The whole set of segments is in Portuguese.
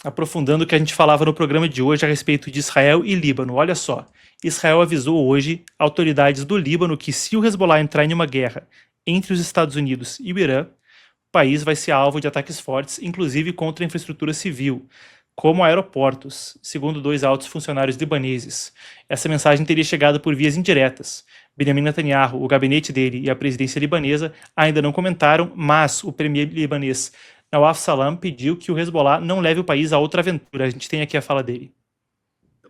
aprofundando o que a gente falava no programa de hoje a respeito de Israel e Líbano. Olha só, Israel avisou hoje autoridades do Líbano que se o Hezbollah entrar em uma guerra entre os Estados Unidos e o Irã, o país vai ser alvo de ataques fortes, inclusive contra a infraestrutura civil, como aeroportos, segundo 2 altos funcionários libaneses. Essa mensagem teria chegado por vias indiretas. Benjamin Netanyahu, o gabinete dele e a presidência libanesa ainda não comentaram, mas o premier libanês Nawaf Salam pediu que o Hezbollah não leve o país a outra aventura. A gente tem aqui a fala dele.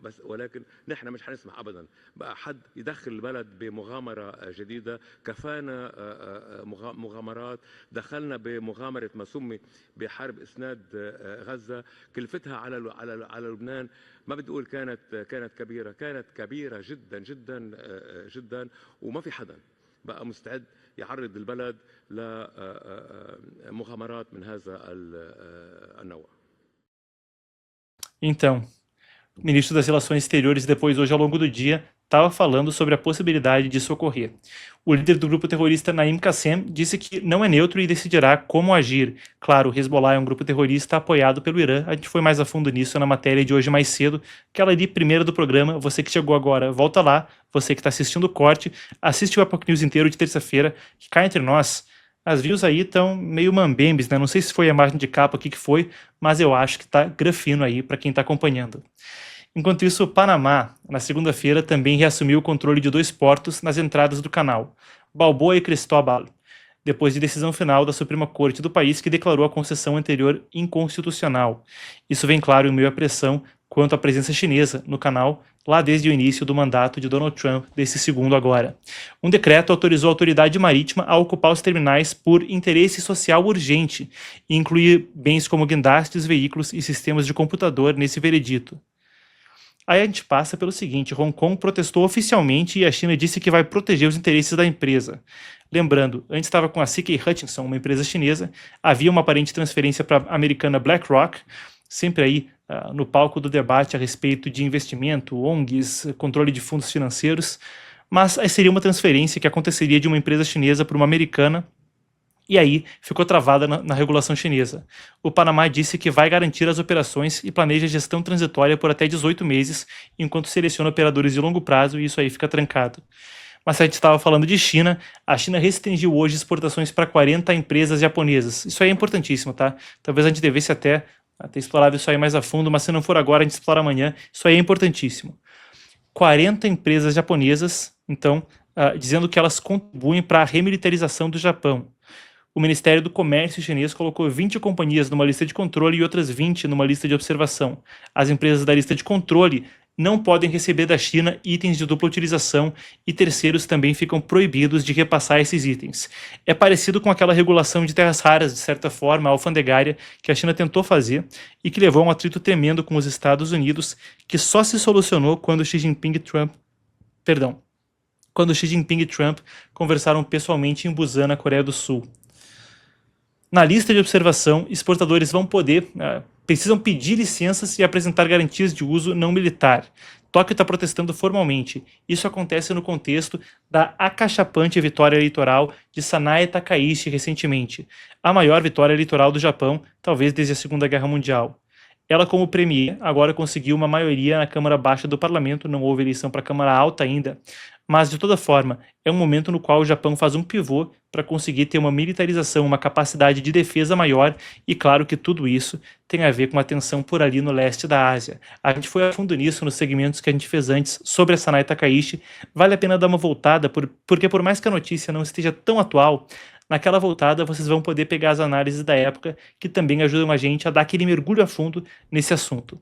بس ولكن نحن مش حنسمح ابدا بقى حد يدخل البلد بمغامره جديده. كفانا مغامرات. دخلنا بمغامره ما سمي بحرب اسناد غزه، كلفتها على لبنان ما بدي اقول كانت كبيره، كانت كبيره جدا جدا جدا، وما في حدا بقى مستعد يعرض البلد لمغامرات من هذا النوع. Então, o ministro das Relações Exteriores, depois hoje ao longo do dia, estava falando sobre a possibilidade disso ocorrer. O líder do grupo terrorista Naim Qassem disse que não é neutro e decidirá como agir. Claro, o Hezbollah é um grupo terrorista apoiado pelo Irã. A gente foi mais a fundo nisso na matéria de hoje mais cedo, aquela ali primeira do programa. Você que chegou agora, volta lá. Você que está assistindo o corte, assiste o Epoch News inteiro de terça-feira, que cá entre nós, as views aí estão meio mambembes, né? Não sei se foi a imagem de capa, o que foi, mas eu acho que tá grafino aí para quem está acompanhando. Enquanto isso, o Panamá, na segunda-feira, também reassumiu o controle de 2 portos nas entradas do canal, Balboa e Cristóbal, depois de decisão final da Suprema Corte do país que declarou a concessão anterior inconstitucional. Isso vem claro em meio à pressão quanto à presença chinesa no canal, lá desde o início do mandato de Donald Trump, desse segundo agora. Um decreto autorizou a autoridade marítima a ocupar os terminais por interesse social urgente e incluir bens como guindastes, veículos e sistemas de computador nesse veredito. Aí a gente passa pelo seguinte: Hong Kong protestou oficialmente e a China disse que vai proteger os interesses da empresa. Lembrando, antes estava com a CK Hutchinson, uma empresa chinesa, havia uma aparente transferência para a americana BlackRock, sempre aí no palco do debate a respeito de investimento, ONGs, controle de fundos financeiros, mas aí seria uma transferência que aconteceria de uma empresa chinesa para uma americana, e aí ficou travada na regulação chinesa. O Panamá disse que vai garantir as operações e planeja gestão transitória por até 18 meses, enquanto seleciona operadores de longo prazo, e isso aí fica trancado. Mas se a gente estava falando de China, a China restringiu hoje exportações para 40 empresas japonesas. Isso aí é importantíssimo, tá? Talvez a gente devesse até ter explorado isso aí mais a fundo, mas se não for agora, a gente explora amanhã. Isso aí é importantíssimo. 40 empresas japonesas, então, dizendo que elas contribuem para a remilitarização do Japão. O Ministério do Comércio chinês colocou 20 companhias numa lista de controle e outras 20 numa lista de observação. As empresas da lista de controle não podem receber da China itens de dupla utilização e terceiros também ficam proibidos de repassar esses itens. É parecido com aquela regulação de terras raras, de certa forma, alfandegária, que a China tentou fazer e que levou a um atrito tremendo com os Estados Unidos, que só se solucionou quando Xi Jinping e Trump conversaram pessoalmente em Busan, na Coreia do Sul. Na lista de observação, exportadores vão precisam pedir licenças e apresentar garantias de uso não militar. Tóquio está protestando formalmente. Isso acontece no contexto da acachapante vitória eleitoral de Sanae Takaichi recentemente, a maior vitória eleitoral do Japão, talvez desde a Segunda Guerra Mundial. Ela, como premier, agora conseguiu uma maioria na Câmara Baixa do Parlamento, não houve eleição para a Câmara Alta ainda, mas, de toda forma, é um momento no qual o Japão faz um pivô para conseguir ter uma militarização, uma capacidade de defesa maior, e claro que tudo isso tem a ver com a tensão por ali no leste da Ásia. A gente foi a fundo nisso nos segmentos que a gente fez antes sobre a Sanae Takaichi. Vale a pena dar uma voltada, porque por mais que a notícia não esteja tão atual, naquela voltada vocês vão poder pegar as análises da época que também ajudam a gente a dar aquele mergulho a fundo nesse assunto.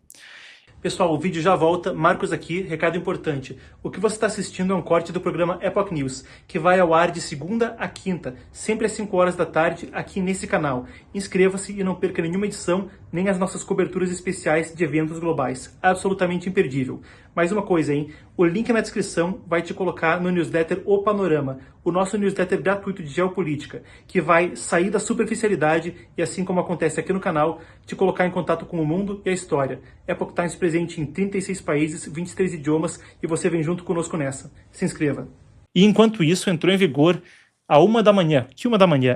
Pessoal, o vídeo já volta. Marcos aqui, recado importante. O que você está assistindo é um corte do programa Epoch News, que vai ao ar de segunda a quinta, sempre às 5 horas da tarde, aqui nesse canal. Inscreva-se e não perca nenhuma edição, nem as nossas coberturas especiais de eventos globais. Absolutamente imperdível. Mais uma coisa, hein? O link na descrição vai te colocar no newsletter O Panorama, o nosso newsletter gratuito de geopolítica, que vai sair da superficialidade e, assim como acontece aqui no canal, te colocar em contato com o mundo e a história. Epoch Times presente em 36 países, 23 idiomas, e você vem junto conosco nessa. Se inscreva. E enquanto isso, entrou em vigor à 1 da manhã,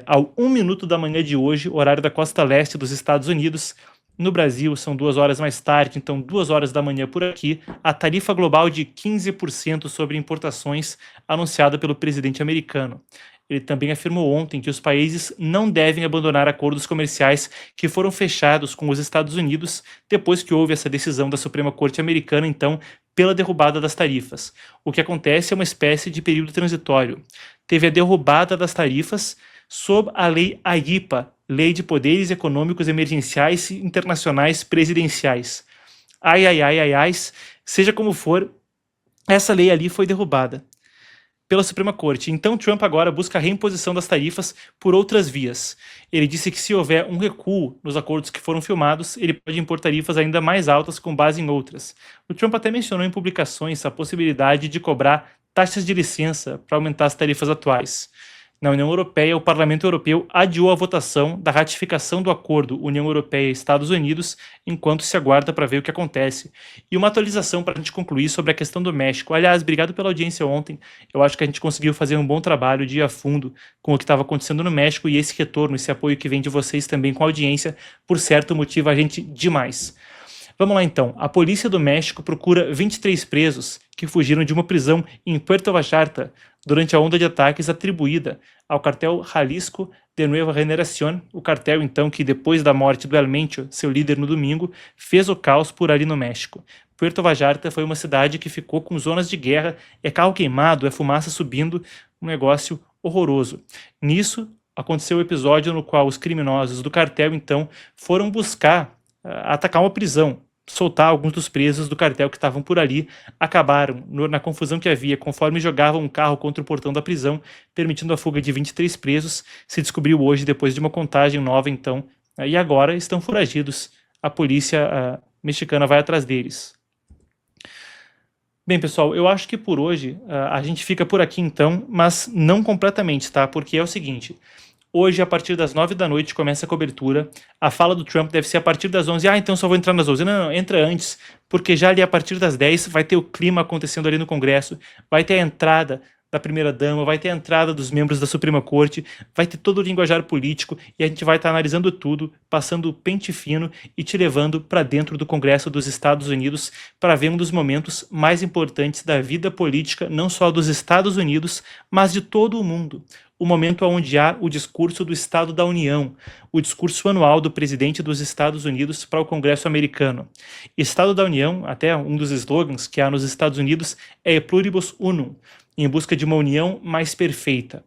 ao 1 minuto da manhã de hoje, horário da costa leste dos Estados Unidos, No Brasil, são 2 horas mais tarde, então 2 horas da manhã por aqui, a tarifa global de 15% sobre importações anunciada pelo presidente americano. Ele também afirmou ontem que os países não devem abandonar acordos comerciais que foram fechados com os Estados Unidos depois que houve essa decisão da Suprema Corte americana, então, pela derrubada das tarifas. O que acontece é uma espécie de período transitório. Teve a derrubada das tarifas sob a lei AIPA, Lei de Poderes Econômicos Emergenciais Internacionais Presidenciais. Seja como for, essa lei ali foi derrubada pela Suprema Corte. Então Trump agora busca a reimposição das tarifas por outras vias. Ele disse que se houver um recuo nos acordos que foram filmados, ele pode impor tarifas ainda mais altas com base em outras. O Trump até mencionou em publicações a possibilidade de cobrar taxas de licença para aumentar as tarifas atuais. Na União Europeia, o Parlamento Europeu adiou a votação da ratificação do acordo União Europeia-Estados Unidos, enquanto se aguarda para ver o que acontece. E uma atualização para a gente concluir sobre a questão do México. Aliás, obrigado pela audiência ontem. Eu acho que a gente conseguiu fazer um bom trabalho de ir a fundo com o que estava acontecendo no México, e esse retorno, esse apoio que vem de vocês também com a audiência, por certo, motiva a gente demais. Vamos lá então. A polícia do México procura 23 presos que fugiram de uma prisão em Puerto Vallarta durante a onda de ataques atribuída ao cartel Jalisco de Nueva Generación, o cartel então que depois da morte do El Mencho, seu líder no domingo, fez o caos por ali no México. Puerto Vallarta foi uma cidade que ficou com zonas de guerra, é carro queimado, é fumaça subindo, um negócio horroroso. Nisso, aconteceu o episódio no qual os criminosos do cartel então foram buscar atacar uma prisão, soltar alguns dos presos do cartel que estavam por ali, acabaram na confusão que havia conforme jogavam um carro contra o portão da prisão, permitindo a fuga de 23 presos. Se descobriu hoje, depois de uma contagem nova, então, e agora estão foragidos. A polícia mexicana vai atrás deles. Bem, pessoal, eu acho que por hoje a gente fica por aqui então, mas não completamente, tá? Porque é o seguinte... Hoje, a partir das 9 da noite, começa a cobertura. A fala do Trump deve ser a partir das 11. Então só vou entrar nas 11. Não, entra antes, porque já ali a partir das 10 vai ter o clima acontecendo ali no Congresso, vai ter a entrada da primeira-dama, vai ter a entrada dos membros da Suprema Corte, vai ter todo o linguajar político e a gente vai estar analisando tudo, passando o pente fino e te levando para dentro do Congresso dos Estados Unidos para ver um dos momentos mais importantes da vida política, não só dos Estados Unidos, mas de todo o mundo. O momento onde há o discurso do Estado da União, o discurso anual do presidente dos Estados Unidos para o Congresso americano. Estado da União, até um dos slogans que há nos Estados Unidos, é E Pluribus Unum, em busca de uma união mais perfeita.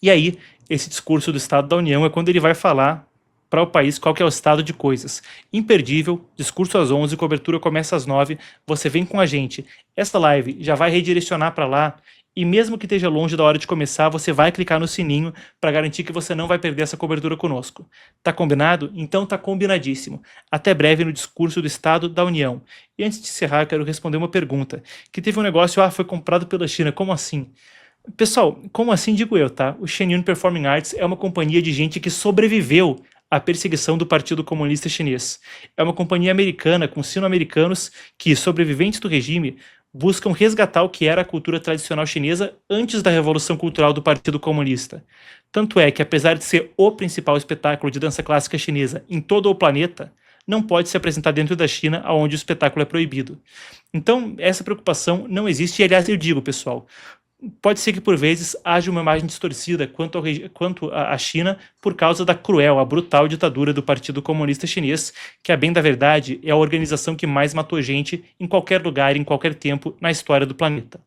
E aí, esse discurso do Estado da União é quando ele vai falar para o país qual que é o estado de coisas. Imperdível, discurso às 11, cobertura começa às 9, você vem com a gente. Esta live já vai redirecionar para lá, e mesmo que esteja longe da hora de começar, você vai clicar no sininho para garantir que você não vai perder essa cobertura conosco. Tá combinado? Então tá combinadíssimo. Até breve no discurso do Estado da União. E antes de encerrar, eu quero responder uma pergunta. Que teve um negócio, foi comprado pela China, como assim? Pessoal, como assim digo eu, tá? O Shenyun Performing Arts é uma companhia de gente que sobreviveu à perseguição do Partido Comunista Chinês. É uma companhia americana com sino-americanos que, sobreviventes do regime, buscam resgatar o que era a cultura tradicional chinesa antes da Revolução Cultural do Partido Comunista. Tanto é que, apesar de ser o principal espetáculo de dança clássica chinesa em todo o planeta, não pode se apresentar dentro da China, onde o espetáculo é proibido. Então, essa preocupação não existe, e aliás eu digo, pessoal, pode ser que por vezes haja uma imagem distorcida quanto à China por causa da cruel, a brutal ditadura do Partido Comunista Chinês, que, a bem da verdade, é a organização que mais matou gente em qualquer lugar, em qualquer tempo, na história do planeta.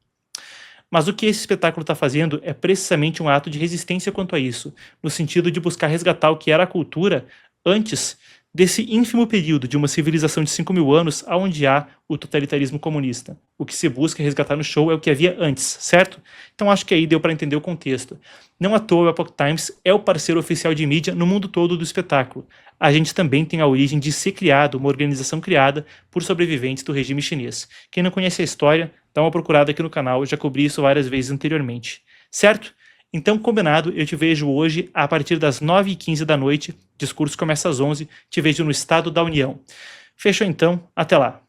Mas o que esse espetáculo está fazendo é precisamente um ato de resistência quanto a isso, no sentido de buscar resgatar o que era a cultura antes desse ínfimo período de uma civilização de 5.000 anos onde há o totalitarismo comunista. O que se busca resgatar no show é o que havia antes, certo? Então acho que aí deu para entender o contexto. Não à toa o Epoch Times é o parceiro oficial de mídia no mundo todo do espetáculo. A gente também tem a origem de ser criado, uma organização criada por sobreviventes do regime chinês. Quem não conhece a história, dá uma procurada aqui no canal, eu já cobri isso várias vezes anteriormente. Certo? Então, combinado, eu te vejo hoje a partir das 9h15 da noite, discurso começa às 11, te vejo no Estado da União. Fechou então, até lá.